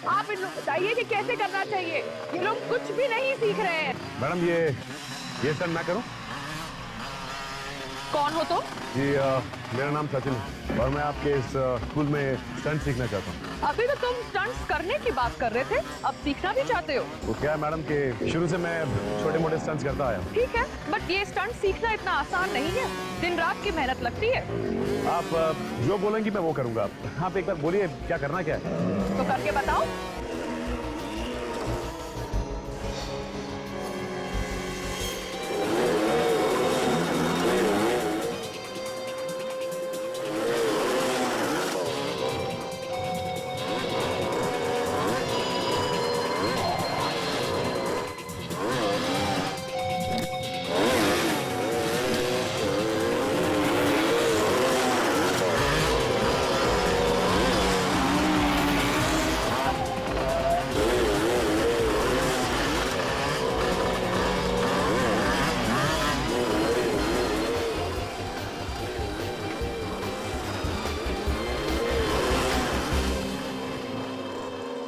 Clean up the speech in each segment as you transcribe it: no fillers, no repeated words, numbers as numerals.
आप इन लोग बताइए कि कैसे करना चाहिए। ये लोग कुछ भी नहीं सीख रहे हैं। मैडम ये स्टंट मैं करूं? कौन हो तुम? जी मेरा नाम सचिन है और मैं आपके इस स्कूल में स्टंट सीखना चाहता हूँ। अभी तो तुम स्टंट्स करने की बात कर रहे थे, अब सीखना भी चाहते हो? वो क्या है मैडम कि शुरू से मैं छोटे मोटे स्टंट्स करता आया हूँ। ठीक है, बट ये स्टंट सीखना इतना आसान नहीं है, दिन रात की मेहनत लगती है। आप जो बोलेंगी मैं वो करूंगा। आप एक बार बोलिए क्या करना क्या है? तो करके बताओ।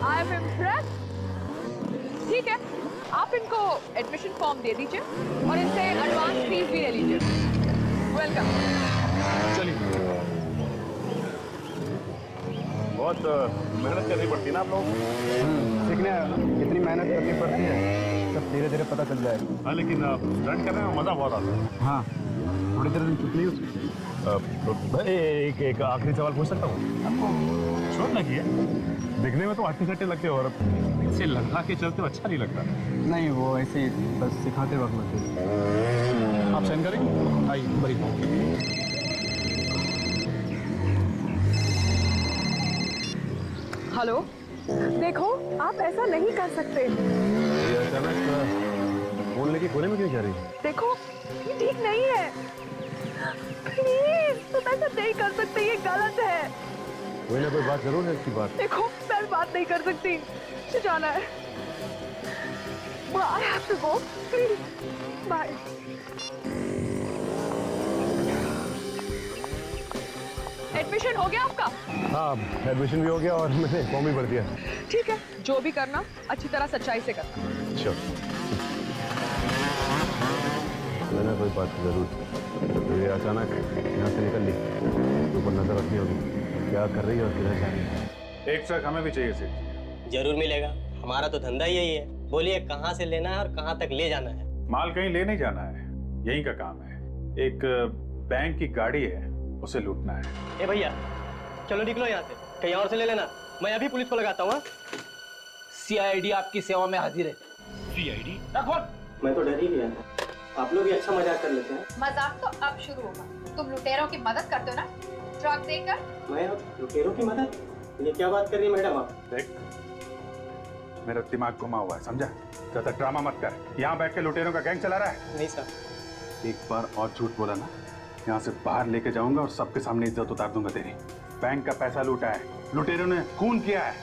I am impressed. ठीक है, आप इनको एडमिशन फॉर्म दे दीजिए और इनसे एडवांस फीस भी ले लीजिए। वेलकम। चलिए। बहुत मेहनत करनी पड़ती है ना आप लोग। सीखने कितनी मेहनत करनी पड़ती है सब धीरे धीरे पता चल जाएगा। हाँ लेकिन स्टंट करने में मजा बहुत आता है। हाँ थोड़ी देर छुट्टी उसकी। एक आखिरी सवाल पूछ सकता हूँ? आपको चोट लगी है? दिखने में तो हट्टे सट्टे लगते हो और इसे लगा के चलते हो अच्छा नहीं लगता। नहीं वो ऐसे ही बस सिखाते वक्त लगती। आप साइन करेंगे? आइए बड़ी। हेलो, देखो आप ऐसा नहीं कर सकते। अचानक फोन लेके कोने में क्यों जा रही है? देखो ये ठीक नहीं है। प्लीज तुम ऐसा नहीं कर सकते, ये गलत है। कोई ना कोई बात जरूर है इसकी बात। देखो मैं बात नहीं कर सकती, मुझे जाना है। I have to go. Please. Bye. Admission हो गया आपका? हाँ एडमिशन भी हो गया और मैंने फॉर्म भी भर दिया। ठीक है, जो भी करना अच्छी तरह सच्चाई से करना। श्योर। मैंने कोई बात जरूर। तो ये अचानक यहाँ से निकल ली, ऊपर नजर रखनी होगी क्या कर रही है और किधर जा रही है। एक ट्रक हमें भी चाहिए सिर्फ। जरूर मिलेगा, हमारा तो धंधा यही है। बोलिए कहाँ से लेना है और कहाँ तक ले जाना है? माल कहीं ले नहीं जाना है, यहीं का काम है। एक बैंक की गाड़ी है, उसे लूटना है। ए भैया चलो निकलो यहाँ से, कहीं और से ले लेना। मैं अभी पुलिस को लगाता हूँ। सीआईडी आपकी सेवा में हाजिर है। सीआईडी? मैं तो डर ही गया था। आप लोग भी अच्छा मजाक कर लेते हैं। मजाक तो अब शुरू होगा। तुम लुटेरों की मदद करते हो ना ट्रक देकर। मैं लुटेरों की मदद? ये क्या बात कर रही है मैडम आप? देख मेरा दिमाग घुमा हुआ है, समझा? ज्यादा ड्रामा मत कर। यहाँ बैठ के लुटेरों का गैंग चला रहा है? नहीं सर। एक बार और झूठ बोला ना, यहाँ से बाहर लेके जाऊंगा और सबके सामने इज्जत उतार दूंगा तेरी। बैंक का पैसा लूटा है, लुटेरों ने खून किया है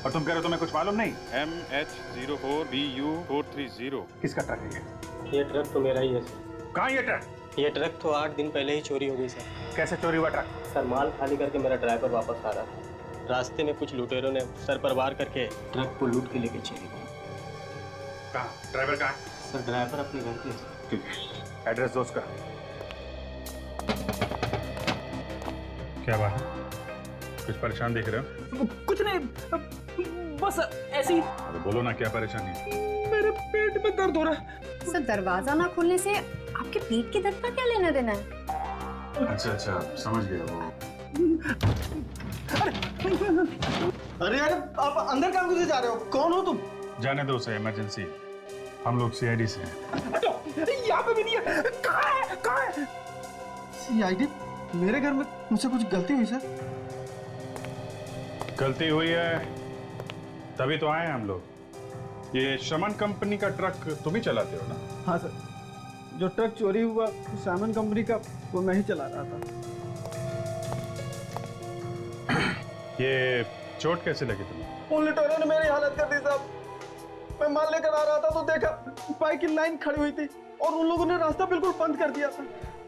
और तुम कह रहे हो तुम्हें कुछ मालूम नहीं? MH04BU430। किसका ट्रक है ये ट्रक तो मेरा ही है। कहाँ ये ट्रक? ये ट्रक तो 8 दिन पहले ही चोरी हो गई सर। कैसे चोरी हुआ ट्रक? सर माल खाली करके मेरा ड्राइवर वापस आ रहा था। रास्ते में कुछ लुटेरों ने सर पर वार करके ट्रक को लूट के लेके चले गए। कहाँ? ड्राइवर कहाँ? सर ड्राइवर अपने घर पे। ठीक है, एड्रेस दो उसका। क्या बात है? कुछ परेशान दिख रहे हो? कुछ नहीं, बस ऐसी। अरे बोलो ना क्या परेशानी है? मेरे पेट में दर्द हो रहा है। सर दरवाजा ना खोलने से आपके पेट के दर्द का क्या लेना देना है? अच्छा समझ गया वो। अरे यार आप अंदर कहाँ घुसे जा रहे हो? कौन हो तुम? जाने दो उसे, इमरजेंसी। हम लोग सीआईडी से हैं। यहाँ पे भी नहीं है। कहाँ है? कहाँ है? सीआईडी? मेरे घर में मुझसे कुछ गलती हुई सर? गलती हुई है तभी तो आए हैं हम लोग। ये शमन कंपनी का ट्रक तुम ही चलाते हो ना? हाँ सर, जो ट्रक चोरी हुआ सामान कंपनी का वो मैं ही चला रहा था। ये चोट कैसे लगी तुम्हें? उन लुटेरों ने मेरी हालत कर दी साहब। मैं माल लेकर आ रहा था तो देखा बाइक की लाइन खड़ी हुई थी और उन लोगों ने रास्ता बिल्कुल बंद कर दिया था।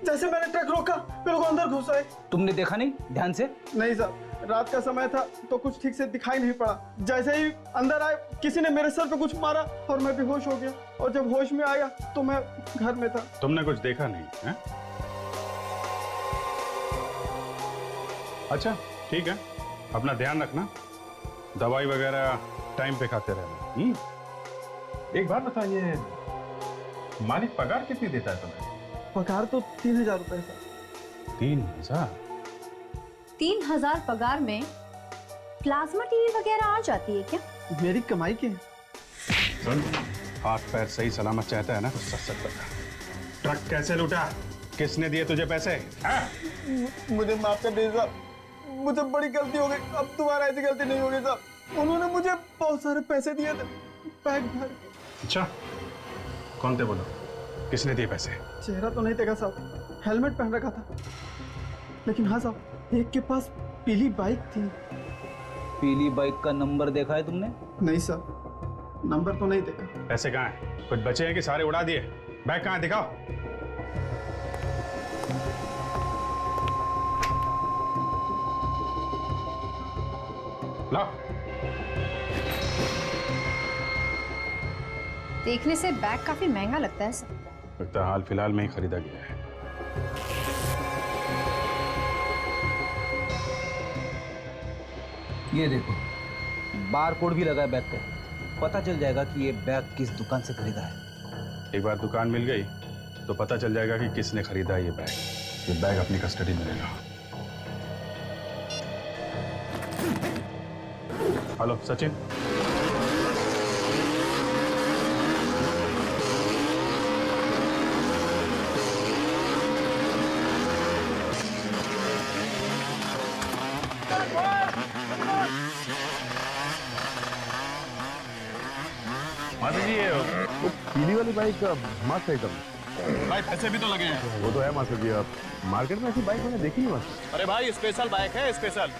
जैसे मैंने ट्रक रोका वे लोग अंदर घुस आए। तुमने देखा नहीं ध्यान से? नहीं साहब, रात का समय था तो कुछ ठीक से दिखाई नहीं पड़ा। जैसे ही अंदर आए किसी ने मेरे सर पे कुछ मारा और मैं बेहोश हो गया, और जब होश में आया तो मैं घर में था। तुमने कुछ देखा नहीं है? अच्छा ठीक है, अपना ध्यान रखना, दवाई वगैरह टाइम पे खाते रहना। एक बात बताइए, मालिक पगार कितनी देता है तुम्हें? पगार तो 3000 रुपए था। 3000? 3000 पगार में प्लाज्मा टीवी वगैरह आ जाती है क्या? मेरी कमाई के सुन, हाथ पैर सही सलामत चाहता है ना तो सच सच बता, ट्रक कैसे लूटा, किसने दिए तुझे पैसे? मुझे माफ कर दीजिए साहब, मुझे बड़ी गलती हो गई, अब दोबारा ऐसी गलती नहीं होगी साहब। उन्होंने मुझे बहुत सारे पैसे दिए थे बैग भर के। अच्छा कौन थे बोलो, किसने दिए पैसे? चेहरा तो नहीं देखा साहब, हेलमेट पहन रखा था, लेकिन हाँ साहब एक के पास पीली बाइक थी। पीली बाइक का नंबर देखा है तुमने? नहीं सर, नंबर तो नहीं देखा। पैसे कहाँ हैं? कुछ बचे हैं कि सारे उड़ा दिए? बैग कहाँ है, दिखाओ। लाओ। देखने से बैग काफी महंगा लगता है सर। लगता है हाल फिलहाल में ही खरीदा गया है। ये देखो, बार कोड भी लगा है बैग पे, पता चल जाएगा कि ये बैग किस दुकान से खरीदा है। एक बार दुकान मिल गई तो पता चल जाएगा कि किसने खरीदा है ये बैग। ये बैग अपनी कस्टडी में लेना। हेलो सचिन, माता जी ये वो पीली वाली बाइक मस्त है एकदम। भाई पैसे भी तो लगे हैं। वो तो है मास्टर जी, आप मार्केट में ऐसी बाइक मैंने देखी नहीं मास्टर। अरे भाई स्पेशल बाइक है, स्पेशल,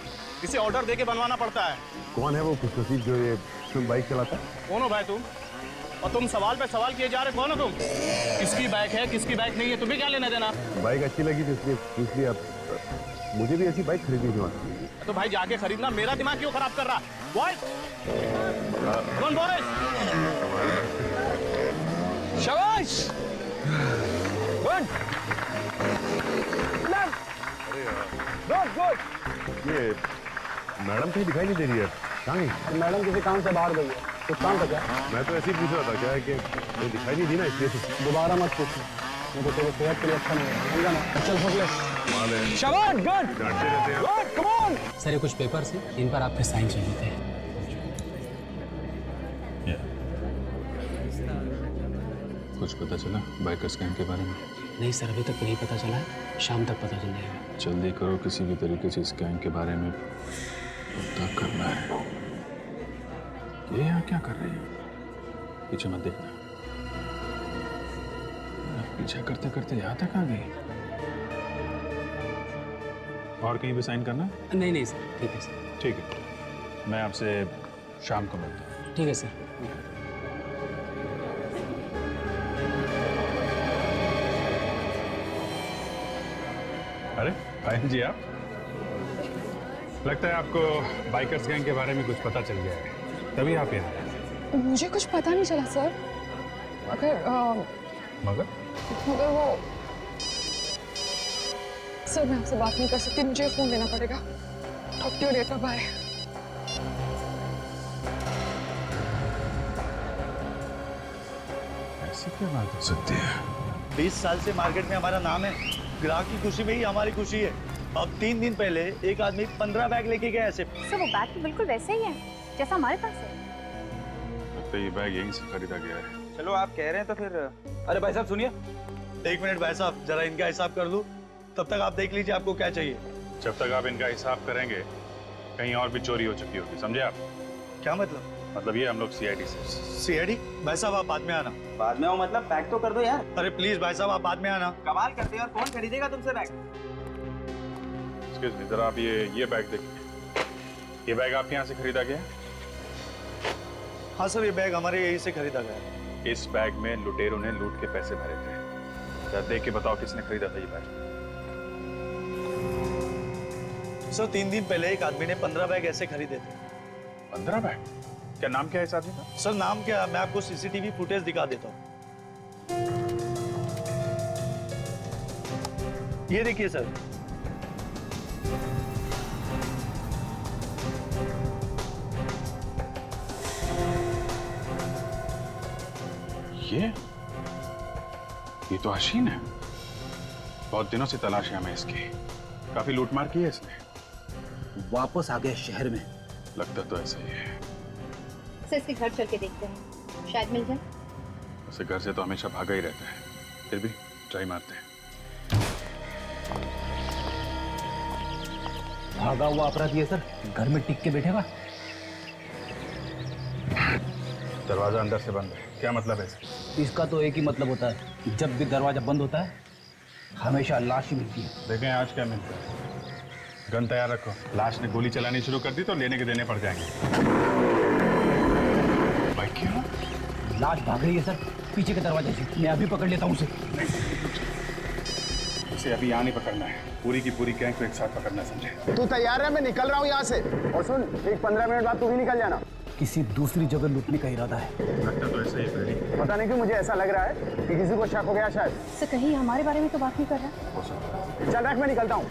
इसे ऑर्डर देके बनवाना पड़ता है। कौन है वो खुशनसीब जो ये बाइक चलाता है? कौन हो भाई तुम? और तुम सवाल पे सवाल किए जा रहे, कौन हो तुम? किसकी बाइक है किसकी बाइक नहीं है, तुम्हें क्या लेना देना? बाइक अच्छी लगी तो इसलिए आप, मुझे भी ऐसी बाइक खरीदनी थी मास्टर। तो भाई जाके खरीदना, मेरा दिमाग क्यों खराब कर रहा? बॉय कौन बोरिस? शाबाश, गुड गुड। ये मैडम कहीं दिखाई नहीं दे रही है, कहाँ गई? मैडम किसी काम से बाहर गई है, कुछ काम था क्या? मैं तो ऐसे ही पूछ रहा था, क्या है कि वो दिखाई नहीं दी ना इसलिए से। दोबारा मत पूछना, मुझे तेरे सेहत के लिए अच्छा नहीं है, समझा ना? चल हो गया। शाबाश, गुड डांटते रहते हैं। Good, come on. सर ये कुछ पेपर्स हैं, इन पर आपके साइन चाहिए थे। कुछ पता चला बाइकर्स गैंग के बारे में? नहीं सर, अभी तक नहीं पता चला है, शाम तक पता चल जाएगा। जल्दी करो, किसी भी तरीके से इस गैंग के बारे में पता करना है। ये यहाँ क्या कर रही है? पीछे मत देखना। पीछे करते करते यहाँ तक आ गई। और कहीं भी साइन करना है? नहीं नहीं सर, ठीक है सर। ठीक है, मैं आपसे शाम को मिलता हूँ। ठीक है सर। अरे भाई जी, आप लगता है आपको बाइकर्स गैंग के बारे में कुछ पता चल गया है, तभी आप यहाँ आए। मुझे कुछ पता नहीं चला सर, मगर वो सर मैं आपसे बात नहीं कर सकती, मुझे फोन लेना पड़ेगा। Talk to you later, bye. ऐसी क्या बात हो सकती है? 20 साल से मार्केट में हमारा नाम है, ग्राहक की खुशी में ही हमारी खुशी है। अब 3 दिन पहले एक आदमी 15 बैग लेके गया ऐसे। सर वो बैग तो बिल्कुल वैसे ही है जैसा हमारे पास है। लगता है ये बैग यहीं से खरीदा गया है। चलो आप कह रहे हैं तो फिर। अरे भाई साहब सुनिए। 1 मिनट भाई साहब, जरा इनका हिसाब कर दूं, तब तक आप देख लीजिए आपको क्या चाहिए। जब तक आप इनका हिसाब करेंगे कहीं और भी चोरी हो चुकी होगी, समझे आप? क्या मतलब? मतलब ये हम लोग सीआईडी से। सीआईडी? भाई साहब आप बाद में आना। बाद में आओ मतलब पैक तो कर दो यार। अरे प्लीज भाई साहब आप बाद में आना। कमाल करते हैं, और कौन खरीदेगा तुमसे बैग? एक्सक्यूज मी, जरा आप ये बैग देखिए। ये बैग आपके यहाँ से खरीदा गया? हाँ सर, ये बैग हमारे यहीं से खरीदा गया। इस बैग में लुटेरों ने लूट के पैसे भरे थे। जरा देख के बताओ किसने खरीदा था ये बैग। सर 3 दिन पहले एक आदमी ने 15 बैग ऐसे खरीदे थे। 15 बैग? क्या नाम क्या है इस आदमी का? सर नाम क्या, मैं आपको सीसीटीवी फुटेज दिखा देता हूँ। ये देखिए सर। ये तो हसीन है। बहुत दिनों से तलाश है हमें इसकी। काफी लूटमार की है इसने। वापस आ गए शहर में। लगता तो ऐसा ही है। सर इसके घर चल के देखते हैं, शायद मिल जाए। उसे घर से तो हमेशा भागा ही रहता है, फिर भी ट्राई मारते हैं। भागा हुआ अपराधी है सर, घर में टिक के बैठेगा। दरवाजा अंदर से बंद है, क्या मतलब है इसका? इसका तो एक ही मतलब होता है, जब भी दरवाजा बंद होता है हमेशा लाश ही मिलती है। देखें आज क्या मिलता है। गन तैयार रखो, लाश ने गोली चलानी शुरू कर दी तो लेने के देने पड़ जाएंगे। भाई क्यों? लाश भाग रही है सर, पीछे के दरवाजे से। मैं अभी पकड़ लेता हूँ उसे। इसे अभी यहाँ नहीं पकड़ना है, पूरी की पूरी गैंग को एक साथ पकड़ना, समझे? तू तैयार है? मैं निकल रहा हूँ यहाँ से। और सुन, एक 15 मिनट बाद तू भी निकल जाना। किसी दूसरी जगह लूटने का इरादा है। लगता तो ऐसा ही है। पता नहीं क्यों मुझे ऐसा लग रहा है कि किसी को शक हो गया शायद। सर कहीं हमारे बारे में तो बात नहीं कर रहा। हो सकता है। चल रख, मैं निकलता हूँ।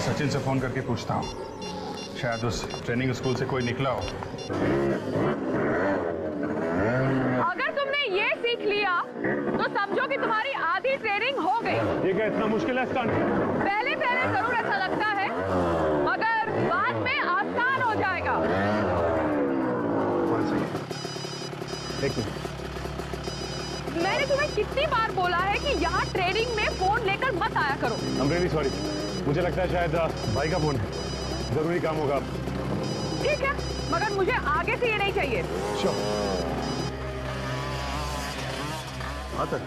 सचिन से फोन करके पूछता हूँ, शायद उस ट्रेनिंग स्कूल से कोई निकला हो। अगर तुमने ये सीख लिया तो समझो कि तुम्हारी आधी ट्रेनिंग हो गई। ये क्या इतना मुश्किल है स्टंट? पहले पहले जरूर ऐसा लगता है, मगर बाद में आसान हो जाएगा। मैंने तुम्हें कितनी बार बोला है कि यहाँ ट्रेनिंग में फोन लेकर मत आया करो। I'm really sorry. मुझे लगता है शायद भाई का फोन है, जरूरी काम होगा। ठीक है, मगर मुझे आगे से ये नहीं चाहिए। हाँ सर।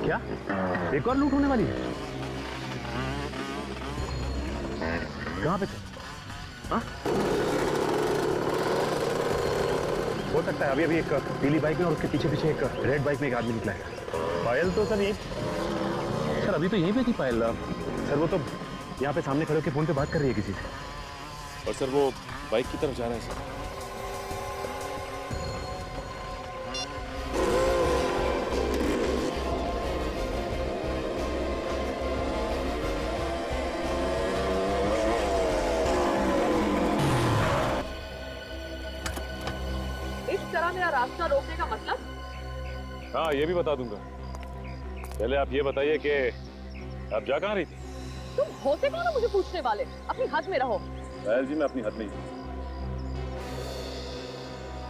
क्या एक और लूट होने वाली है? कहाँ पे थे? हाँ? हो सकता है अभी अभी एक पीली बाइक में और उसके पीछे पीछे एक रेड बाइक में एक आदमी निकला है। पायल तो सर सर अभी तो यहीं पे थी पायल। सर वो तो यहाँ पे सामने खड़े होकर फोन पे बात कर रही है किसी से। और सर वो बाइक की तरफ जा रहा है सर। इस तरह मेरा रास्ता रोकने का मतलब? हाँ ये भी बता दूंगा। पहले आप ये बताइए कि आप जा कहाँ रही थी? तुम होते कौन हो मुझे पूछने वाले? अपनी हद में रहो। पायल जी मैं अपनी हद में ही हूँ।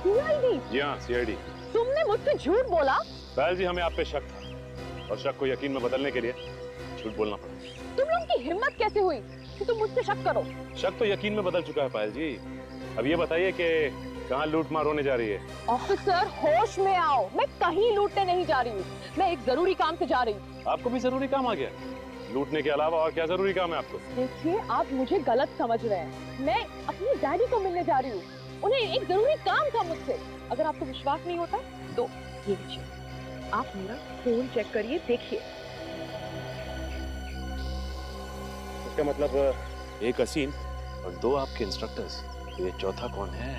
CID? जी हाँ CID। तुमने मुझसे झूठ बोला? पायल जी हमें आप पे शक था और शक को यकीन में बदलने के लिए झूठ बोलना पड़ा। तुम लोगों की हिम्मत कैसे हुई कि तुम मुझसे शक करो? शक तो यकीन में बदल चुका है पायल जी। अब ये बताइए कि कहाँ लूट मार होने जा रही है? ऑफिसर होश में आओ, मैं कहीं लूटने नहीं जा रही हूँ, मैं एक जरूरी काम से जा रही हूँ। आपको भी जरूरी काम आ गया? लूटने के अलावा और क्या जरूरी काम है आपको? देखिए आप मुझे गलत समझ रहे हैं, मैं अपनी डैडी को मिलने जा रही हूँ, उन्हें एक जरूरी काम था मुझसे। अगर आपको विश्वास नहीं होता तो ये लीजिए, आप मेरा फोन चेक करिए, देखिए। इसका मतलब एक हसीन और 2 आपके इंस्ट्रक्टर्स, ये चौथा कौन है?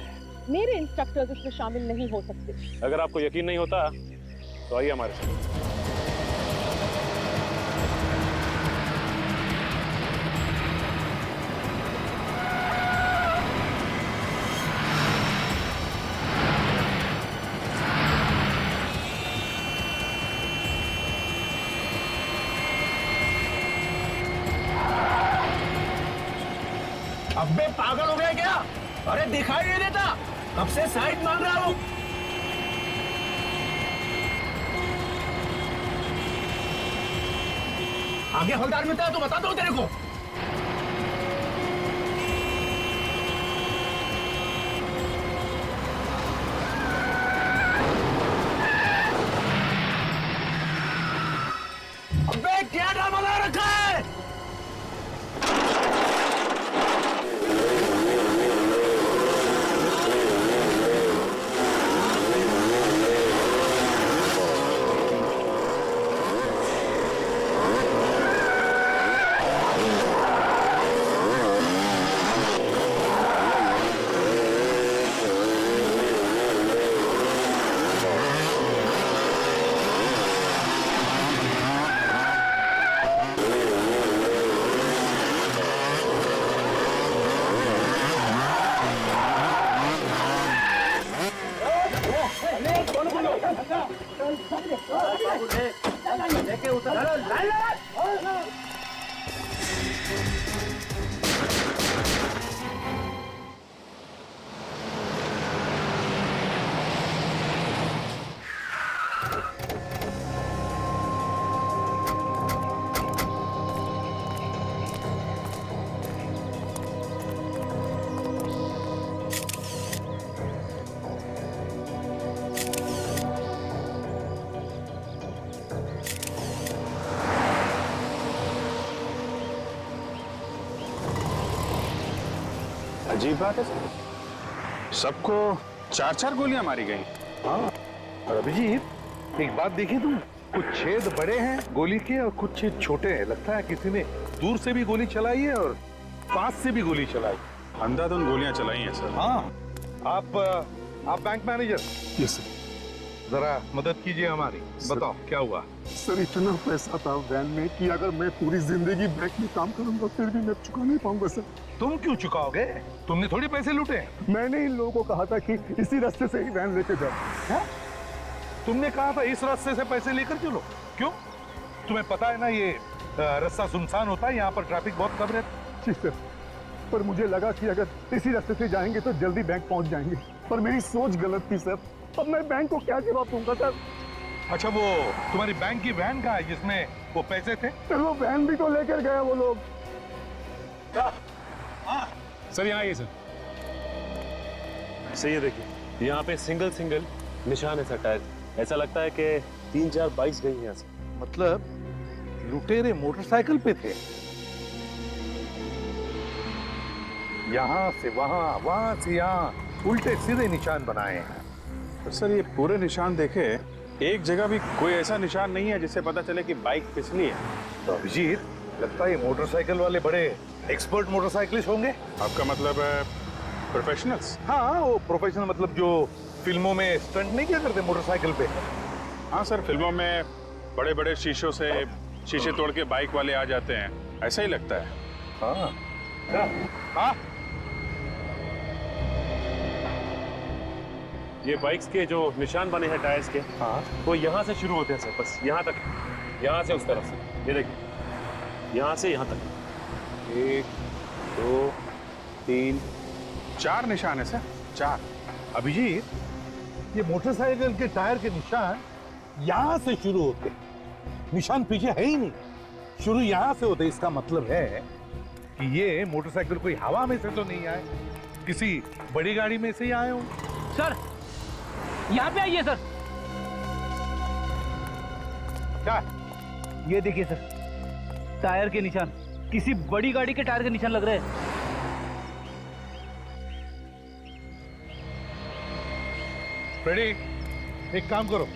मेरे इंस्ट्रक्टर्स इसमें शामिल नहीं हो सकते। अगर आपको यकीन नहीं होता तो आइए हमारे साथ। अबे पागल हो गया क्या? अरे दिखाई नहीं देता, कब से साइड मांग रहा हूं। आगे हवलदार मिलता है तो बताता हूं तेरे को। अबे क्या ड्रामा लगा रखा है? अजीब बात है सर, सबको 4-4 गोलियां मारी गई। हाँ, और अभिजीत एक बात देखी तुम, कुछ छेद बड़े हैं गोली के और कुछ छेद छोटे हैं। लगता है किसी ने दूर से भी गोली चलाई है और पास से भी गोली चलाई। अंधाधुंध गोलियां चलाई हैं सर। हाँ, आप बैंक मैनेजर। Yes sir. जरा मदद कीजिए हमारी। बताओ क्या हुआ। सर इतना पैसा था वैन में कि अगर मैं पूरी जिंदगी बैंक में काम करूंगा फिर भी मैं चुका नहीं पाऊंगा सर। तुम क्यों चुकाओगे? तुमने थोड़ी पैसे लूटे। मैंने इन लोगों को कहा था कि इसी रास्ते से ही वैन लेके जाओ। तुमने कहा था इस रास्ते से पैसे लेकर चलो, क्यों? तुम्हें पता है ना ये रास्ता सुनसान होता है, यहाँ पर ट्रैफिक बहुत कम रहता है। जी सर, पर मुझे लगा कि अगर इसी रास्ते से जाएंगे तो जल्दी बैंक पहुंच जाएंगे, पर मेरी सोच गलत थी सर। अब मैं बैंक को क्या जवाब दूंगा सर? अच्छा, वो तुम्हारी बैंक की वैन कहाँ है जिसमें वो पैसे थे? सर वो वैन भी तो लेकर गया वो लोग। सर यहाँ आइए सर। सही है, देखिए यहाँ पे सिंगल निशान है सर टायर। ऐसा लगता है कि 3-4 बाइक्स गई हैं यहाँ से। मतलब लुटेरे मोटरसाइकिल पे थे, यहाँ से वहाँ, वहाँ से यहाँ, उल्टे सीधे निशान बनाए हैं। तो सर ये पूरे निशान देखे, एक जगह भी कोई ऐसा निशान नहीं है जिससे पता चले कि बाइक फिसली है। तो अभिजीत, लगता है ये मोटरसाइकिल वाले बड़े एक्सपर्ट मोटरसाइकिलिस्ट होंगे। आपका मतलब प्रोफेशनल्स? हाँ, वो प्रोफेशनल मतलब जो फिल्मों में स्टंट नहीं किया करते मोटरसाइकिल पे। हाँ सर, फिल्मों में बड़े बड़े शीशों से शीशे तोड़ के बाइक वाले आ जाते हैं, ऐसा ही लगता है। हाँ हाँ, ये बाइक्स के जो निशान बने हैं टायर्स के, हाँ, वो यहाँ से शुरू होते हैं सर, बस यहाँ तक, यहाँ से उस तरफ से। ये देखिए, यहाँ से यहाँ तक 1, 2, 3, 4 निशान है सर, 4। अभिजीत, ये मोटरसाइकिल के टायर के निशान यहाँ से शुरू होते, निशान पीछे है ही नहीं, शुरू यहाँ से होते। इसका मतलब है कि ये मोटरसाइकिल कोई हवा में से तो नहीं आए, किसी बड़ी गाड़ी में से ही आए होंगे। सर यहाँ पे आइए सर। क्या? ये देखिए सर, टायर के निशान, किसी बड़ी गाड़ी के टायर के निशान लग रहे हैं। फ्रेडी, एक काम करो,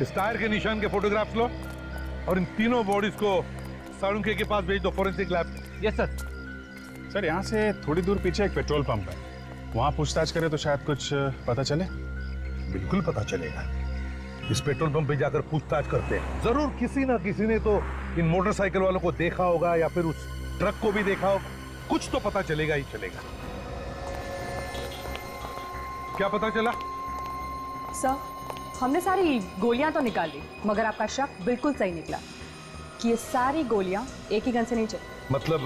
इस टायर के निशान के फोटोग्राफ्स लो और इन तीनों बॉडीज को साळुंखे के पास भेज दो, forensic lab. Yes sir. Sir यहाँ से थोड़ी दूर पीछे एक पेट्रोल पंप है, वहाँ पूछताछ करें तो शायद कुछ पता चले। बिल्कुल पता चलेगा। इस पेट्रोल पंप पे जाकर पूछताछ करते हैं, जरूर किसी ना किसी ने तो इन मोटरसाइकिल वालों को देखा होगा या फिर उस ट्रक को भी देखा होगा, कुछ तो पता चलेगा ही चलेगा। क्या पता चला? सर, हमने सारी गोलियां तो निकाल ली, मगर आपका शक बिल्कुल सही निकला कि ये सारी गोलियां एक ही गन से नहीं चली। मतलब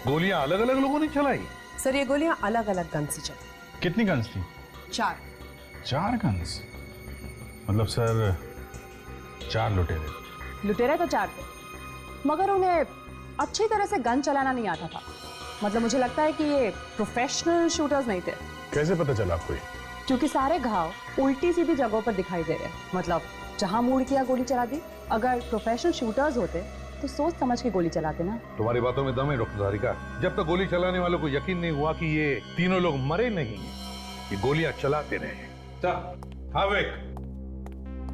गोलियां अलग अलग लोगों ने चलाई? सर ये गोलियां अलग अलग गन से चली। कितनी गन्स थी? 4 गन्स? मतलब सर 4 लुटेरे? लुटेरे तो 4 थे, मगर उन्हें अच्छी तरह से गन चलाना नहीं आता था। मतलब मुझे लगता है कि ये प्रोफेशनल शूटर्स नहीं थे। कैसे पता चला आपको? क्योंकि सारे घाव उल्टी सीधी जगहों पर दिखाई दे रहे हैं, मतलब जहां मूड किया गोली चला दी। अगर प्रोफेशनल शूटर्स होते तो सोच समझ के गोली चलाते ना। तुम्हारी बातों में दम है डॉक्टर सारिका। जब तक गोली चलाने वालों को यकीन नहीं हुआ कि ये तीनों लोग मरे नहीं, ये गोलियां चलाते रहे। हाँ विक,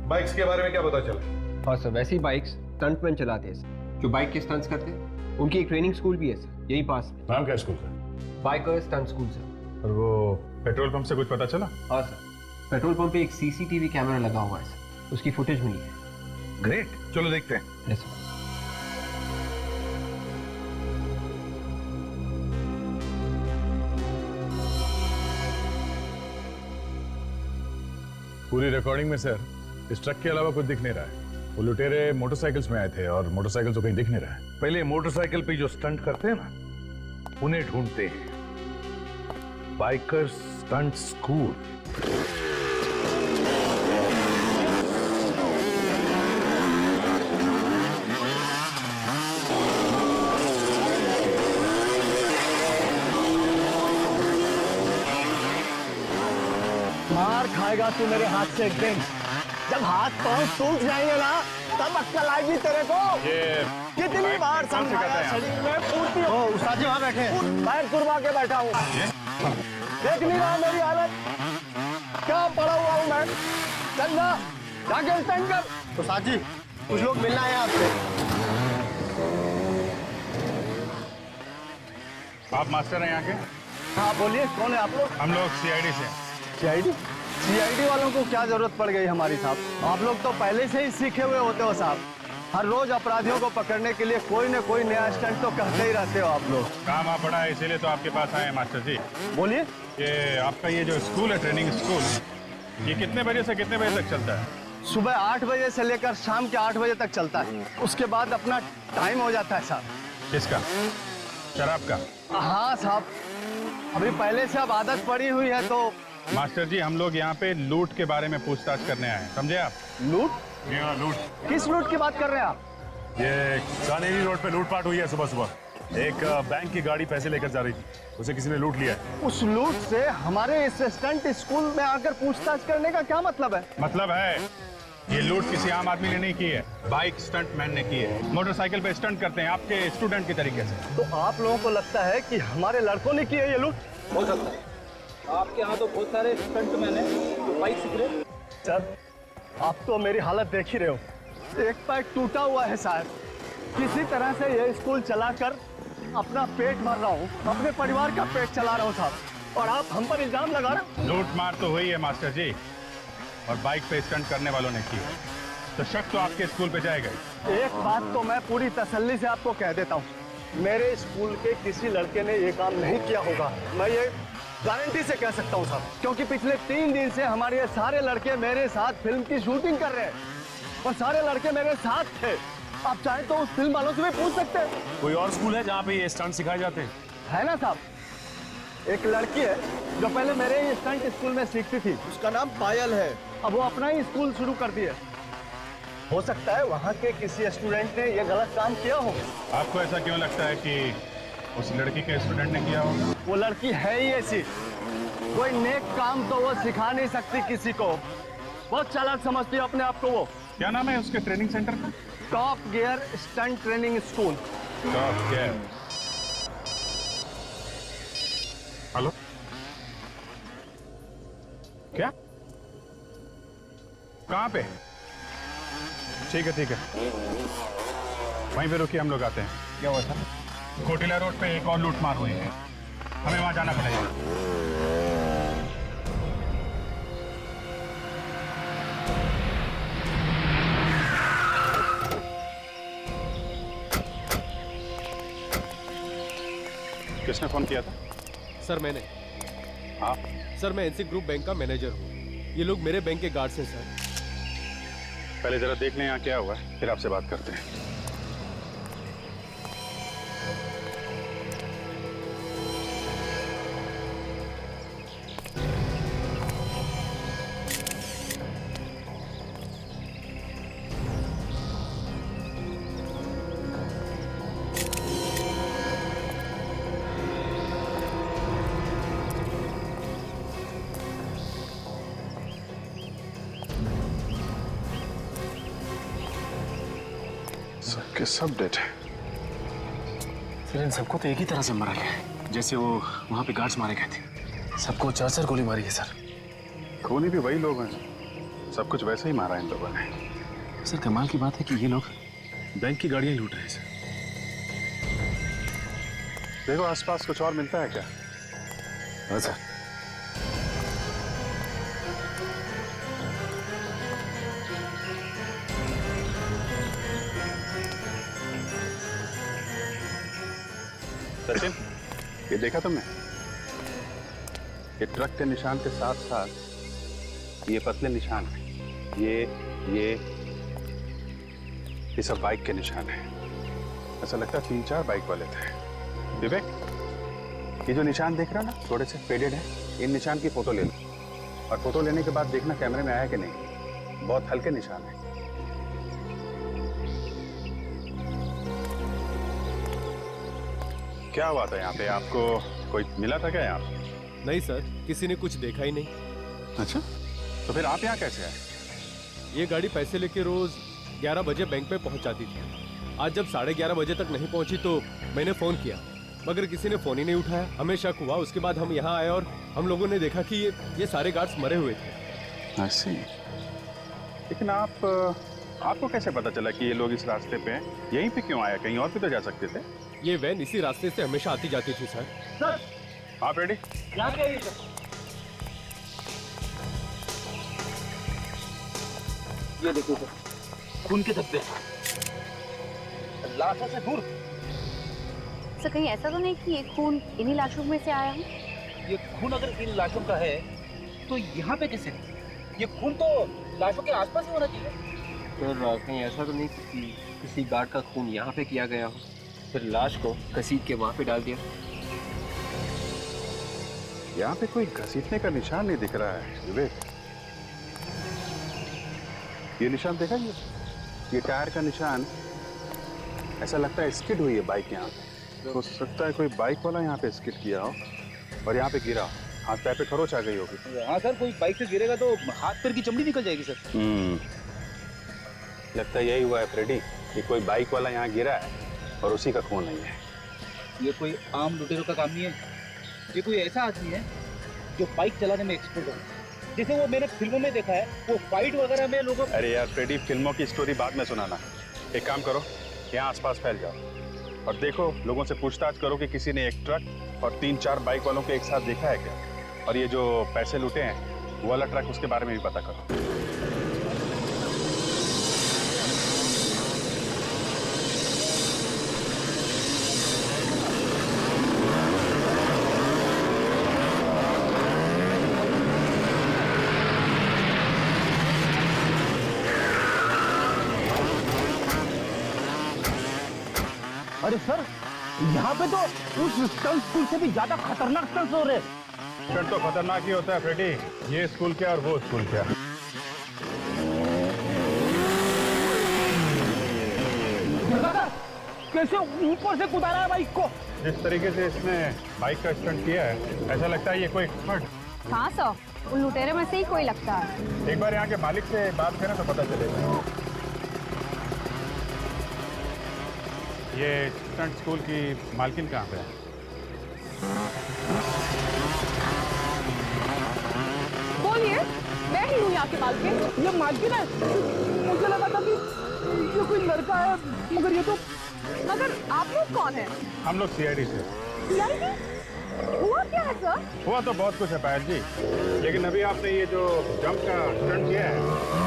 बाइक्स के बारे में क्या पता चला? हाँ सर, वैसी बाइक्स स्टंटमैन चलाते हैं सर, जो बाइक के स्टंट्स करते हैं। उनकी एक ट्रेनिंग स्कूल भी है सर, यही पास में। नाम क्या स्कूल का? Biker stunt school sir. और वो पेट्रोल पंप से कुछ पता चला? हाँ सर, पेट्रोल पंप पे एक सीसीटीवी कैमरा लगा हुआ है सर, उसकी फुटेज मिली है। ग्रेट, चलो देखते हैं। Yes sir. पूरी रिकॉर्डिंग में सर इस ट्रक के अलावा कुछ दिख नहीं रहा है। वो लुटेरे मोटरसाइकिल्स में आए थे और मोटरसाइकिल तो कहीं दिख नहीं रहा है। पहले मोटरसाइकिल पे जो स्टंट करते हैं ना, उन्हें ढूंढते हैं। Biker stunt school. मार खाएगा तू मेरे हाथ से एक दिन। जब हाथ पांव टूट जाएंगे ना, तब अक्कल आएगी तेरे को। कितनी बार समझाया, शरीर में फूटी हो। उस्ताद जी वहाँ बैठे, पैर तुरवा के बैठा हूँ। देख नहीं रहा मेरी हालत, क्या पड़ा हुआ हूँ मैं। चल ना, जाके स्टैंड कर। उस्ताद जी, कुछ लोग मिलना है आपसे। आप मास्टर हैं यहाँ के? हाँ बोलिए, कौन है आप लोग? हम लोग सीआईडी से। सीआईडी? सीआईडी वालों को क्या जरूरत पड़ गई हमारी साहब? आप लोग तो पहले से ही सीखे हुए होते हो साहब। हर रोज अपराधियों को पकड़ने के लिए कोई न कोई नया स्टंट तो करते ही रहते हो आप लोग। काम आप पड़ा है, इसीलिए तो आपके पास आए हैं मास्टर जी। बोलिए। ये आपका ये जो स्कूल है, ट्रेनिंग स्कूल, ये कितने बजे से कितने बजे तक चलता है? सुबह 8 बजे से लेकर शाम के 8 बजे तक चलता है। उसके बाद अपना टाइम हो जाता है साहब। किसका? शराब का? हाँ साहब, अभी पहले से अब आदत पड़ी हुई है तो। मास्टर जी, हम लोग यहाँ पे लूट के बारे में पूछताछ करने आए हैं, समझे आप? लूट? लूट। किस लूट की बात कर रहे हैं आप? ये कानेरी रोड पे लूटपाट हुई है सुबह सुबह। एक बैंक की गाड़ी पैसे लेकर जा रही थी, उसे किसी ने लूट लिया है। उस लूट से हमारे इस स्टंट स्कूल में आकर पूछताछ करने का क्या मतलब है? मतलब है, ये लूट किसी आम आदमी ने नहीं की है, बाइक स्टंट मैन ने की है। मोटरसाइकिल पे स्टंट करते हैं आपके स्टूडेंट की तरीके से। तो आप लोगों को लगता है कि हमारे लड़कों ने की है ये लूट? हो सकता है। आपके यहाँ तो बहुत सारे स्टंट मैन हैं जो बाइक सीख रहे। सर, आप तो मेरी हालत देख ही रहे हो। एक पैर टूटा हुआ है साहब। किसी तरह से ये स्कूल चलाकर अपना पेट भर रहा हूँ, अपने परिवार का पेट चला रहा हूँ साहब, और आप हम पर इल्जाम लगा रहे हो। लूट मार तो हुई है मास्टर जी, और बाइक पे स्टंट करने वालों ने की है, तो शक तो आपके स्कूल पे जाएगा ही। एक बात तो मैं पूरी तसल्ली से आपको कह देता हूँ, मेरे स्कूल के किसी लड़के ने ये काम नहीं किया होगा। मैं ये गारंटी से कह सकता हूँ साहब, क्योंकि पिछले 3 दिन से हमारे ये सारे लड़के मेरे साथ फिल्म की शूटिंग कर रहे हैं और सारे लड़के मेरे साथ थे। आप चाहें तो उस फिल्म वालों से भी पूछ सकते हैं। कोई और स्कूल है जहाँ पे ये स्टंट सिखाए जाते हैं? है ना साहब, एक लड़की है जो पहले मेरे ही स्टंट स्कूल में सीखती थी, उसका नाम पायल है। अब वो अपना ही स्कूल शुरू कर दिया। हो सकता है वहाँ के किसी स्टूडेंट ने ये गलत काम किया हो। आपको ऐसा क्यों लगता है कि उस लड़की के स्टूडेंट ने किया होगा? वो लड़की है ही ऐसी, कोई नेक काम तो वो सिखा नहीं सकती किसी को। बहुत चालाक समझती है अपने आप को वो। क्या नाम है उसके ट्रेनिंग सेंटर का? Top gear stunt training school. Top gear. Hello, क्या? कहाँ पे? ठीक है ठीक है, वहीं पे रुकिए, हम लोग आते हैं। क्या हुआ था? कोटिला रोड पे एक और लूट मार हुई है, हमें वहां जाना पड़ेगा। किसने फोन किया था? सर मैंने। आप? सर मैं एनसी ग्रुप बैंक का मैनेजर हूँ। ये लोग मेरे बैंक के गार्ड्स हैं सर। पहले जरा देख लें यहाँ क्या हुआ है, फिर आपसे बात करते हैं। सबके सब डेड है। फिर इन सबको तो एक ही तरह से मारा गया है, जैसे वो वहां पे गार्ड्स मारे गए थे। सबको 4-4 गोली मारी है सर। खूनी भी वही लोग हैं, सब कुछ वैसे ही मारा इन लोगों ने। सर कमाल की बात है कि ये लोग बैंक की गाड़ियां लूट रहे हैं सर। देखो आसपास कुछ और मिलता है क्या? हाँ सर। सचिन, ये देखा तुमने? ये ट्रक के निशान के साथ साथ ये पतले निशान हैं। ये ये सब बाइक के निशान है। ऐसा लगता है 3-4 बाइक वाले थे। विवेक, ये जो निशान देख रहा है ना, थोड़े से फेडेड है, इन निशान की फोटो ले लो और फोटो लेने के बाद देखना कैमरे में आया कि नहीं। बहुत हल्के निशान है। क्या हुआ था यहाँ पे? आपको कोई मिला था क्या यहाँ पे? नहीं सर, किसी ने कुछ देखा ही नहीं। अच्छा, तो फिर आप यहाँ कैसे आए? ये गाड़ी पैसे लेके रोज 11 बजे बैंक पे पहुंच जाती थी। आज जब 11:30 बजे तक नहीं पहुंची तो मैंने फोन किया, मगर किसी ने फोन ही नहीं उठाया। हमें शक हुआ, उसके बाद हम यहाँ आए और हम लोगों ने देखा कि ये सारे गार्ड्स मरे हुए थे। ऐसे? लेकिन आपको कैसे पता चला कि ये लोग इस रास्ते पे हैं? यहीं पे क्यों आया? कहीं और भी तो जा सकते थे। ये वैन इसी रास्ते से हमेशा आती जाती थी सर। सर आप रेडी? ये देखो सर, खून के धब्बे, लाशों से दूर। सर कहीं ऐसा तो नहीं कि ये खून इन्हीं लाशों में से आया हो? ये खून अगर इन लाशों का है तो यहाँ पे कैसे? ये खून तो लाशों के आसपास ही होना चाहिए। सर कहीं ऐसा तो नहीं कि किसी गार्ड का खून यहाँ पे किया गया हो, फिर लाश को घसीट के वहाँ पे डाल दिया? यहाँ पे कोई घसीटने का निशान नहीं दिख रहा है विवेक। ये निशान देखा? ये टायर का निशान, ऐसा लगता है स्किड हुई है बाइक यहाँ पे। हो सकता है कोई बाइक वाला यहाँ पे स्किड किया हो और यहाँ पे गिरा हो, हाथ पैर पे खरोच आ गई होगी। हाँ सर, कोई बाइक से गिरेगा तो हाथ पैर की चमड़ी निकल जाएगी सर। लगता है यही हुआ है फ्रेडी, कि कोई बाइक वाला यहाँ गिरा है और उसी का खून नहीं है। ये कोई आम लुटेरों का काम नहीं है। ये कोई ऐसा आदमी है जो बाइक चलाने में एक्सपर्ट है। जैसे वो मैंने फिल्मों में देखा है, वो फाइट वगैरह में लोगों। अरे यार फ्रेडी, फिल्मों की स्टोरी बाद में सुनाना। एक काम करो, यहाँ आसपास फैल जाओ और देखो, लोगों से पूछताछ करो कि किसी ने एक ट्रक और 3-4 बाइक वालों को एक साथ देखा है क्या। और ये जो पैसे लूटे हैं वो वाला ट्रक, उसके बारे में भी पता करो। अरे सर, यहाँ पे तो उस स्टंट स्कूल से भी ज्यादा खतरनाक स्टंट्स हो रहे हैं। स्टंट तो खतरनाक ही होता है फ्रेडी, ये स्कूल क्या और वो स्कूल क्या। कैसे ऊपर से कुदारा है बाइक को? जिस तरीके से इसने बाइक का स्टंट किया है, ऐसा लगता है ये कोई एक्सपर्ट। हाँ सर, उन लुटेरे में से ही कोई लगता है। एक बार यहाँ के मालिक से बात करें तो पता चलेगा। ये स्टंट स्कूल की मालकिन कहाँ पे है? बोलिए, मैं ही हूँ यहाँ की मालकिन। ये मालकिन है? मुझे लगा था कि ये कोई लड़का है, मगर ये तो। मगर आप लोग कौन हैं? हम लोग सीआईडी से। सीआईडी? हुआ क्या है सर? हुआ तो बहुत कुछ है पायल जी, लेकिन अभी आपने ये जो जंप का स्टंट किया है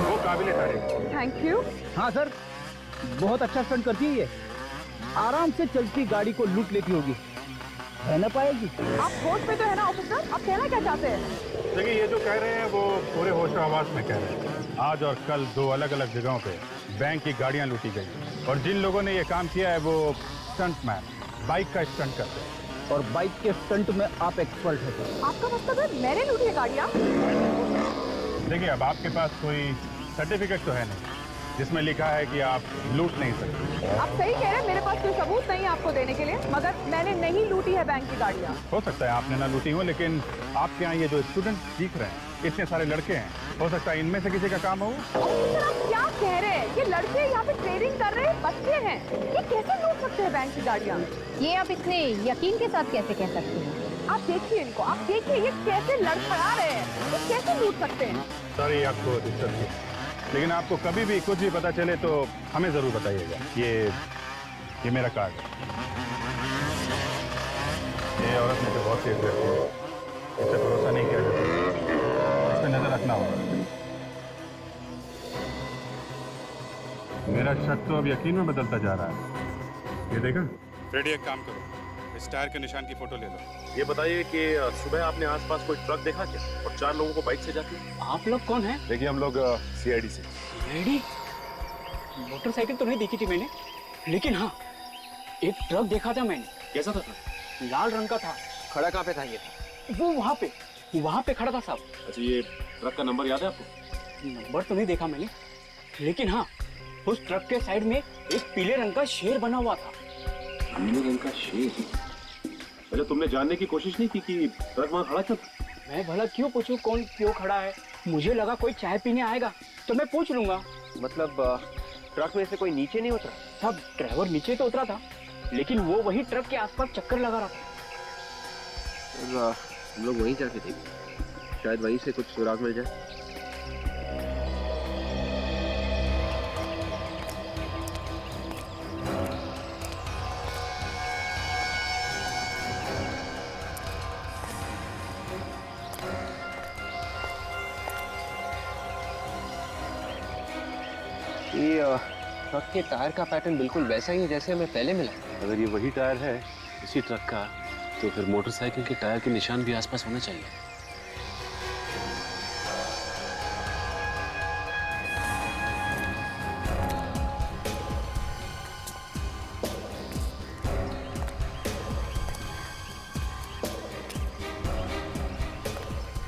वो काबिले तारीफ। Thank you. हाँ सर, बहुत अच्छा स्टंट करती है ये। आराम से चलती गाड़ी को लूट लेती होगी, है ना पायल जी? आप होश पे तो है ना ऑफिसर? आप कहना क्या चाहते हैं? देखिए, ये जो कह रहे हैं वो पूरे होश आवाज में कह रहे हैं। आज और कल 2 अलग-अलग जगहों पे बैंक की गाड़ियां लूटी गई और जिन लोगों ने ये काम किया है वो स्टंटमैन, बाइक का स्टंट करते हैं। और बाइक के स्टंट में आप एक्सपर्ट हैं। आपका मतलब है मैंने लूटी है गाड़ियाँ? देखिए, अब आपके पास कोई सर्टिफिकेट तो है नहीं जिसमें लिखा है कि आप लूट नहीं सकते। आप सही कह रहे हैं, मेरे पास कोई सबूत नहीं है आपको देने के लिए, मगर मैंने नहीं लूटी है बैंक की गाड़ियाँ। हो सकता है आपने ना लूटी हो, लेकिन आपके यहाँ ये जो स्टूडेंट सीख रहे हैं, इतने सारे लड़के हैं, हो सकता है इनमें से किसी का काम हो। सर आप क्या कह रहे हैं? ये लड़के यहाँ पे ट्रेडिंग कर रहे हैं, बच्चे हैं, ये कैसे लूट सकते हैं बैंक की गाड़ियाँ? ये आप इतने यकीन के साथ कैसे कह सकते हैं? आप देखिए इनको, आप देखिए ये कैसे लड़खड़ा रहे हैं, ये कैसे लूट सकते हैं? सॉरी आपको डिस्टर्ब किया, लेकिन आपको कभी भी कुछ भी पता चले तो हमें जरूर बताइएगा। ये मेरा कार्ड है। ये औरत मुझे बहुत तेज रहती है, इससे भरोसा नहीं किया जाता, इस पर नजर रखना होगा। मेरा शक तो अब यकीन में बदलता जा रहा है। ये देखा फ्रेडी, एक काम करो, इस टायर के निशान की फोटो ले लो। ये बताइए कि सुबह आपने आसपास कोई ट्रक देखा क्या और 4 लोगों को बाइक से जाते? आप लोग कौन हैं? देखिए, हम लोग सीआईडी से। रेडी? मोटरसाइकिल तो नहीं देखी थी मैंने, लेकिन हाँ एक ट्रक देखा था मैंने। कैसा था ट्रक? लाल रंग का था। खड़ा कहाँ पे था ये? वो वहाँ पे खड़ा था साहब। अच्छा, ये ट्रक का नंबर याद है आपको? नंबर तो नहीं देखा मैंने, लेकिन हाँ उस ट्रक के साइड में एक पीले रंग का शेर बना हुआ था। पीले रंग का शेर? अच्छा, तुमने जानने की कोशिश नहीं की कि ट्रक वहाँ खड़ा क्यों था? मैं भला क्यों पूछूं कौन क्यों खड़ा है? मुझे लगा कोई चाय पीने आएगा तो मैं पूछ लूंगा। मतलब ट्रक में से कोई नीचे नहीं उतरा? साहब ड्राइवर नीचे तो उतरा था, लेकिन वो वही ट्रक के आसपास चक्कर लगा रहा था। हम लोग वहीं जाके देखें, शायद वहीं से कुछ सुराग मिल जाए। ये ट्रक के टायर का पैटर्न बिल्कुल वैसा ही है जैसे हमें पहले मिला। अगर ये वही टायर है इसी ट्रक का, तो फिर मोटरसाइकिल के टायर के निशान भी आसपास होने चाहिए।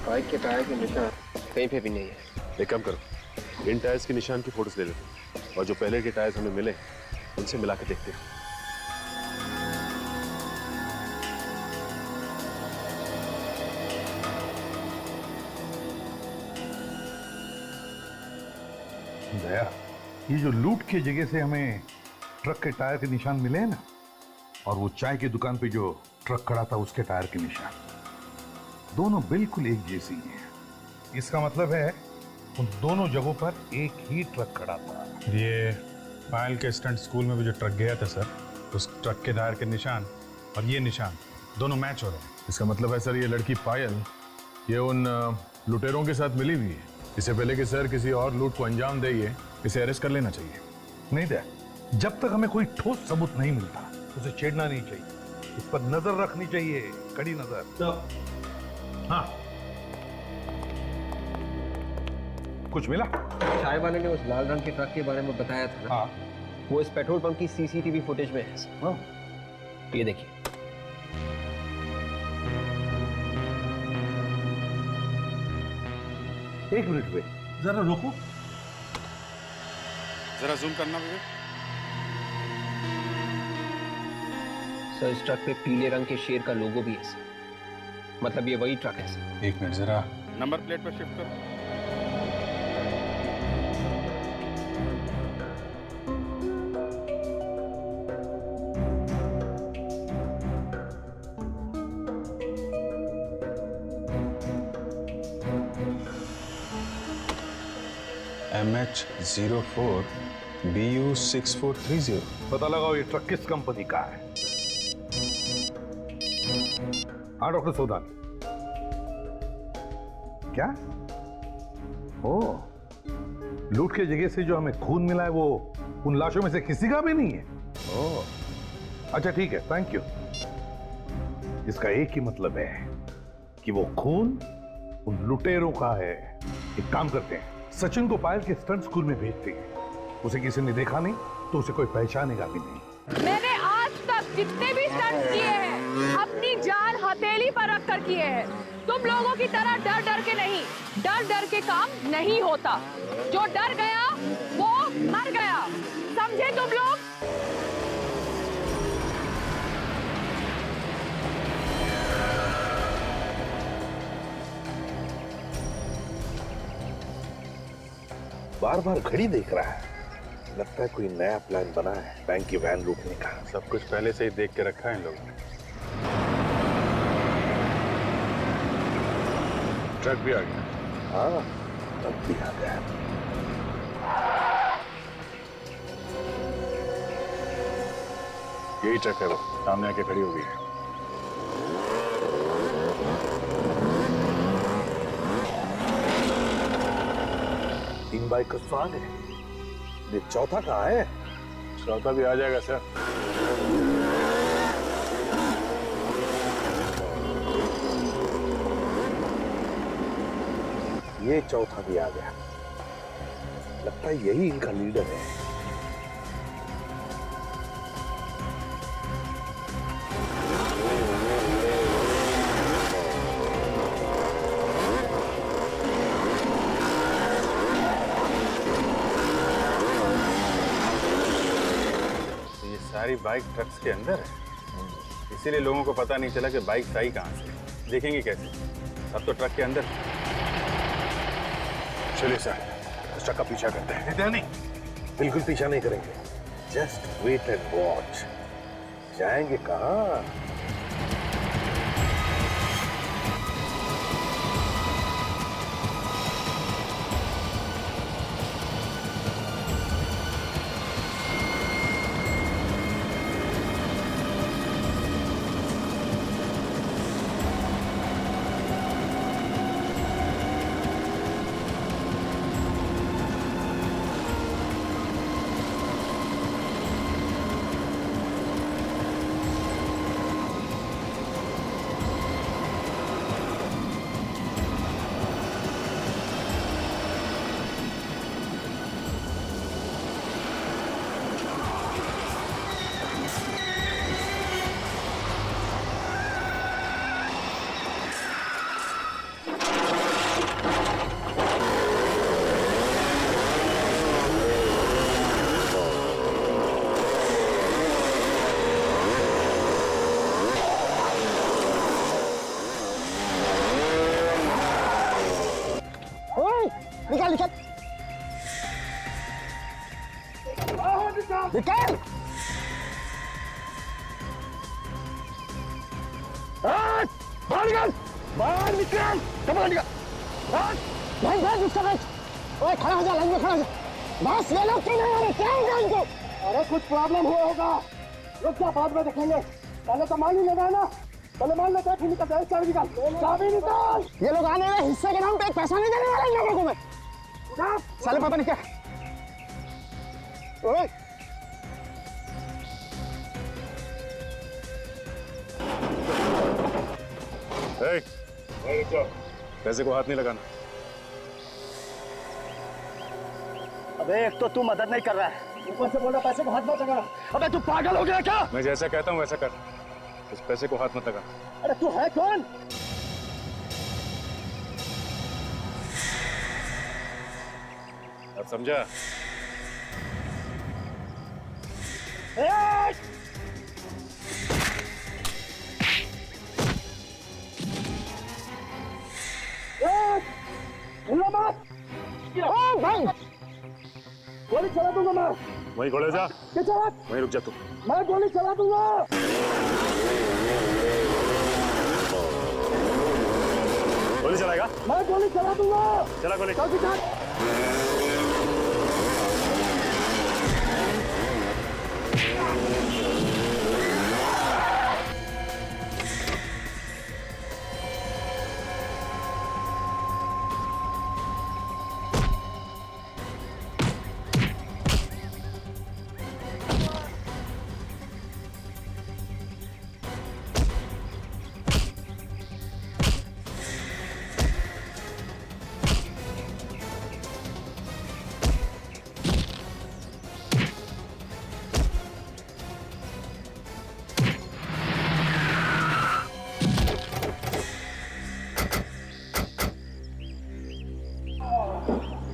बाइक के टायर के निशान कहीं पे भी नहीं है। एक काम करो, इन टायर्स के निशान की फोटोज ले लेते हैं और जो पहले के टायर्स हमें मिले उनसे मिला के देखते हैं। दया, ये जो लूट की जगह से हमें ट्रक के टायर के निशान मिले हैं ना, और वो चाय की दुकान पे जो ट्रक खड़ा था उसके टायर के निशान, दोनों बिल्कुल एक जैसी हैं। इसका मतलब है उन दोनों जगहों पर एक ही ट्रक खड़ा था। ये पायल के स्टंट स्कूल में भी जो ट्रक गया था सर, उस ट्रक के टायर के निशान और ये निशान दोनों मैच हो रहे हैं। इसका मतलब है सर, ये लड़की पायल ये उन लुटेरों के साथ मिली हुई है। इससे पहले कि सर किसी और लूट को अंजाम दे, इसे अरेस्ट कर लेना चाहिए। नहीं दया, जब तक हमें कोई ठोस सबूत नहीं मिलता उसे छेड़ना नहीं चाहिए, इस पर नजर रखनी चाहिए, कड़ी नजर। हाँ, कुछ मिला? चाय वाले ने उस लाल रंग के ट्रक के बारे में बताया था ना? हाँ। वो इस पेट्रोल पंप की सीसीटीवी फुटेज में है। हाँ। ये देखिए। एक मिनट पे जरा रुको, जरा जूम करना भैया। सर इस ट्रक पे पीले रंग के शेर का लोगो भी है सर। मतलब ये वही ट्रक है सर। एक मिनट, जरा नंबर प्लेट पर शिफ्ट करो। MH04 BU6430। पता लगाओ ये ट्रक किस कंपनी का है। हाँ डॉक्टर सोदान। क्या? ओ, लूट के जगह से जो हमें खून मिला है वो उन लाशों में से किसी का भी नहीं है। ओ, अच्छा ठीक है, थैंक यू। इसका एक ही मतलब है कि वो खून उन लुटेरों का है। एक काम करते हैं, सचिन को पायल के स्टंट स्कूल में भेजते हैं। उसे किसी ने देखा नहीं तो उसे कोई पहचानेगा भी नहीं। मैंने आज तक जितने भी स्टंट किए हैं अपनी जान हथेली पर रख कर किए हैं। तुम लोगों की तरह डर डर के नहीं, डर डर के काम नहीं होता। जो डर गया वो मर गया, समझे तुम लोग? बार बार घड़ी देख रहा है, लगता है कोई नया प्लान बना है बैंक की वैन लूटने का। सब कुछ पहले से ही देख के रखा है इन लोगों ने। ट्रक भी आ गया। हाँ, ट्रक भी आ गया। यही ट्रक है, वो सामने आके खड़ी हो गई है। तीन बाइक का स्वाद है, ये चौथा कहाँ है? चौथा भी आ जाएगा सर। ये चौथा भी आ गया। लगता है यही इनका लीडर है। ये सारी बाइक ट्रक्स के अंदर है, इसीलिए लोगों को पता नहीं चला कि बाइक आई कहाँ से। देखेंगे कैसे, अब तो ट्रक के अंदर। चलिए सर, उस ट्रक का पीछा करते हैं। नहीं, बिल्कुल पीछा नहीं करेंगे। Just wait and watch. जाएंगे कहाँ? निकाल निकाल निकाल। बाहर निकाल, बाहर निकाल, बाहर निकाल। भाई भाई उसका बस, ओए खड़ा हो जा, लाइन में खड़ा हो जा। बस ये लोग क्यों नहीं आ रहे? क्या होगा इनको? अरे कुछ प्रॉब्लम हुआ होगा, रुक जा, बाद में देखेंगे। पहले तो मान ही लेना है ना, पहले मान लेते हैं, फिर निकलते हैं। चाबी निकाल, चाबी निकाल। ये लोग आने वाले हिस्से के नाम पे एक पैसा नहीं देने वाले इन लोगों को मैं। साले पता नहीं क्या। ओए पैसे को हाथ नहीं लगाना। अबे एक तो तू मदद नहीं कर रहा है, ऊपर से बोल रहा पैसे को हाथ मत लगा। अबे तू पागल हो गया क्या? मैं जैसा कहता हूँ वैसा कर, उस पैसे को हाथ मत लगा। अरे तू है कौन? अब समझा? भाई गोली चला दूंगा मैं। वहीं खड़े जा, वहीं रुक जा तू। मैं गोली चला दूंगा। गोली चलाएगा? मैं गोली चला दूंगा। चला गोली। चल दिखा।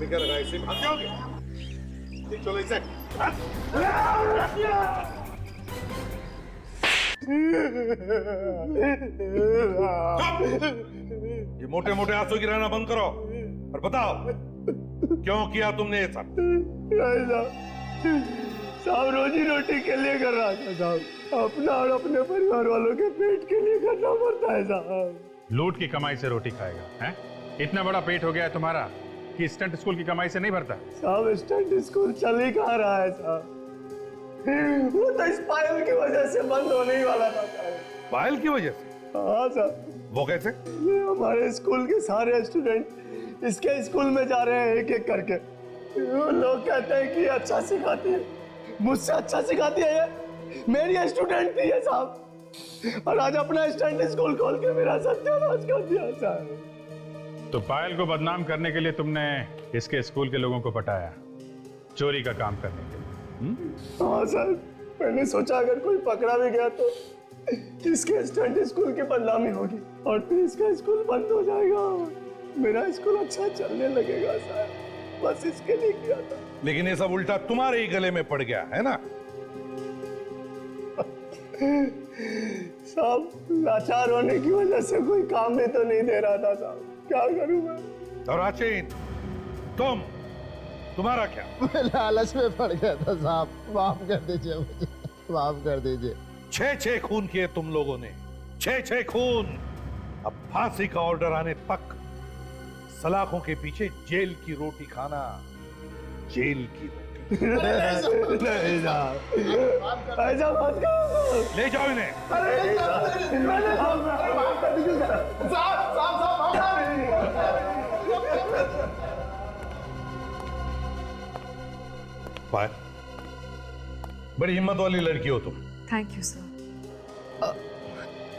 क्या लगा इसे भाग जाओगे? चलो इसे। ये मोटे मोटे आंसू गिराना बंद करो और बताओ क्यों किया तुमने ये सब? साहब रोजी रोटी के लिए कर रहा था साहब, अपना और अपने परिवार वालों के पेट के लिए करना पड़ता है साहब। लूट की कमाई से रोटी खाएगा हैं? इतना बड़ा पेट हो गया है तुम्हारा कि स्टंट स्कूल की कमाई से नहीं भरता? साहब स्टंट स्कूल चल ही कहाँ रहा है साहब, वो तो इस पायल की वजह से बंद होने ही वाला था साहब। पायल की वजह से? हाँ साहब। वो कैसे? ये हमारे स्कूल के सारे स्टूडेंट इसके स्कूल में जा रहे हैं एक एक करके। वो लोग कहते हैं कि अच्छा सिखाती है, मुझसे अच्छा सिखाती है ये, मेरी स्टूडेंट थी ये साहब, और आज अपना स्टंट स्कूल खोल के मेरा सत्यानाश कर दिया साहब। तो पायल को बदनाम करने के लिए तुमने इसके स्कूल के लोगों को पटाया? चोरी का काम करने के लिए। हाँ सर, मैंने सोचा अगर कोई पकड़ा भी गया तो इसके स्टंट स्कूल की बदनामी होगी और फिर इसका स्कूल बंद हो जाएगा। मेरा स्कूल अच्छा चलने लगेगा सर, बस इसके लिए किया था। लेकिन ये सब उल्टा तुम्हारे ही गले में पड़ गया है ना। साहब, लाचार होने की वजह से कोई काम भी तो नहीं दे रहा था साहब, क्या करूं मैं? और राचीन, तुम्हारा क्या? मैं लालच में पड़ गया था साहब, माफ कर दीजिए मुझे, माफ कर दीजिए। 6 खून किए तुम लोगों ने, 6 खून। अब फांसी का ऑर्डर आने तक सलाखों के पीछे जेल की रोटी खाना, जेल की रोटी। नहीं साहब, ऐसा मत करो। ले जाओ इन्हें। पायल, बड़ी हिम्मत वाली लड़की हो तुम। Thank you sir.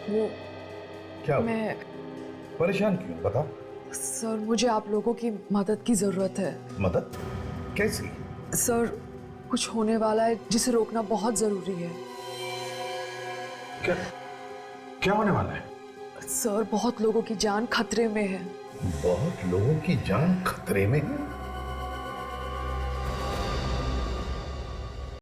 वो क्या मैं परेशान क्यों, बताओ। सर, मुझे आप लोगों की मदद की जरूरत है। मदद कैसी? सर, कुछ होने वाला है जिसे रोकना बहुत जरूरी है। क्या होने वाला है? सर, बहुत लोगों की जान खतरे में है। बहुत लोगों की जान खतरे में है?